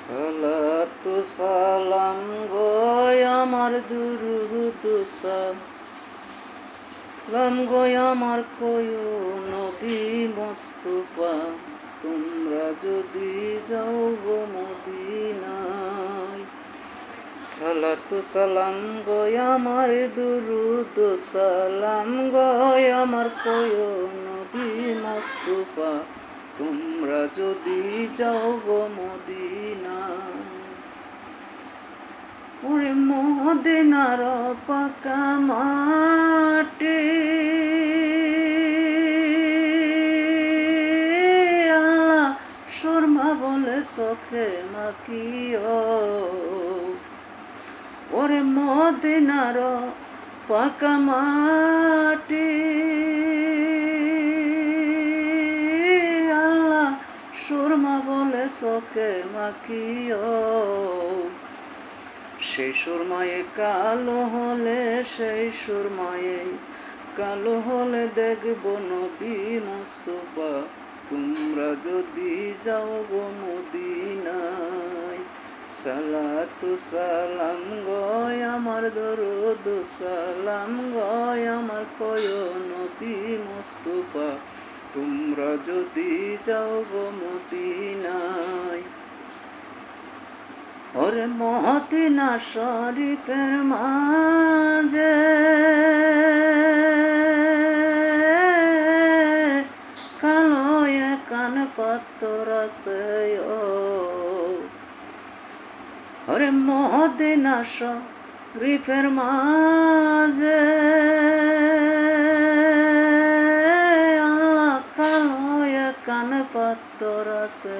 সালাতু সালাম গো আমার দুরুদ সালাম গো আমার কয় নবী মুস্তাফা, তোমরা যদি যাও গো মদিনায়। সালাতু সালাম গো আমার দুরুদ সালাম গো আমার কয় নবী মুস্তাফা, তোমরা যদি যাও গো মদিনায়। ওরে মদিনার পাকা মাটি আল্লাহ সুরমা বলে চোখে মাখিও। ওরে মদিনার পাকা মাটি আল্লাহ সুরমা বলে চোখে মাখিও। সেই সুরমায়ে কালো হলে, সেই সুরমায়ে কালো হলে দেখব নবী মুস্তাফা, তোমরা যদি যাও গো মদিনায়। সালাতু সালাম গো আমার দরুদ সালাম গো আমার কয় নবী মুস্তাফা, তোমরা যদি যাও গো মদিনায়। ওরে মদিনা শরীফের মাঝে কালো কান পাত্তর আছে। ওরে মদিনা শরীফের মাঝে আল্লাহ কালো কান পাত্তর আছে।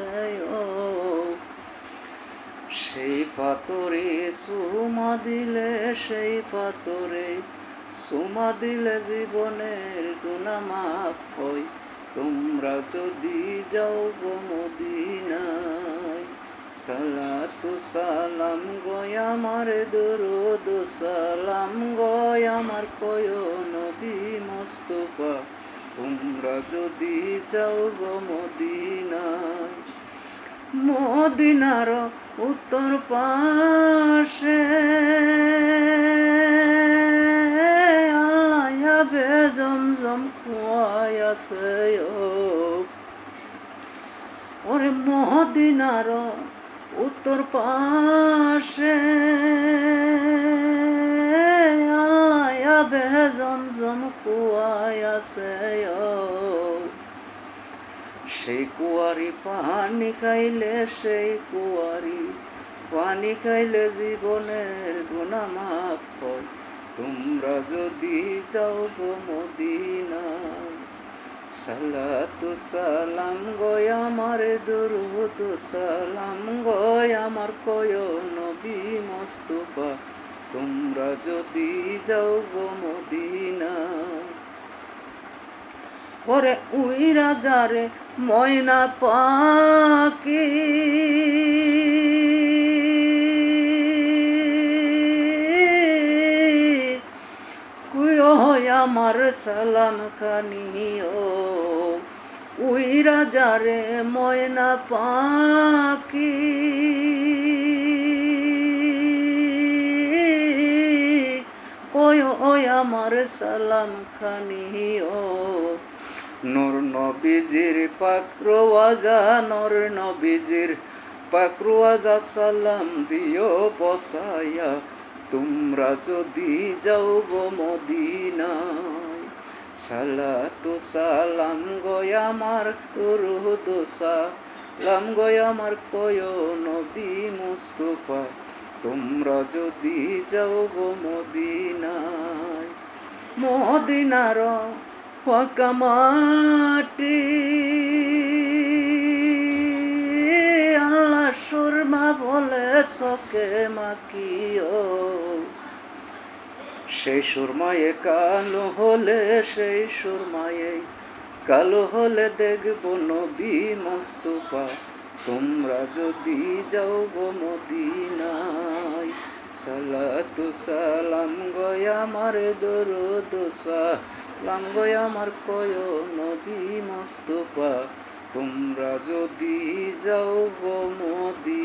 সেই পাথরে সুমা দিলে, সেই পাথরে সুমা দিলে জীবনের গুনাহ মাফ হয়, তোমরা যদি যাও গো মদিনায়। সালাতু সালাম গো আমার দরুদ সালাম গো আমার কয় নবী মুস্তাফা, তোমরা যদি যাও গো মদিনায়। মদিনার উত্তর পাশে আল্লাহ যাবে জমজম কুয়াই আছে। ওরে মদিনার উত্তর পাশে আল্লাহ যাবে জমজম কুয়াই আছে। সেই কুয়ারি পানি খাইলে, সেই কুয়ারি পানি খাইলে জীবনের গুনাহ মাফ হয়, তোমরা যদি যাও গো মদিনায়। সালাতু সালাম গো আমার দরুদ সালাম গো আমার কয় নবী মুস্তাফা, তোমরা যদি যাও গো মদিনায়। ওরে উইরা যারে ময়না পাখি কুয়ো আমার সালাম খানিও। উইরা যারে ময়না পাখি কুয়ো আমার সালাম খানিও। নূর নবীজির পাকরওয়াজা, নূর নবীজির পাকরওয়াজা সালাম দিও পসায়া, তোমরা যদি যাও গো মদিনায়। সালাতু সালাম গো আমার দরুদ সালাম গো আমার কয় নবী মুস্তাফা, তোমরা যদি যাও গো মদিনায়। মদিনার পাকা মাটি আল্লাহ সুরমা বলে চোখে মাখিও। সেই সুরমায়ে কালো হলে, সেই সুরমায়ে কালো হলে দেখব নবী মুস্তাফা, তোমরা যদি যাও গো মদিনায়। সালাতু সালাম গো আমার দরুদ সালাম গো আমার কয় নবী মুস্তাফা, তোমরা যদি যাও গো মদিনায়।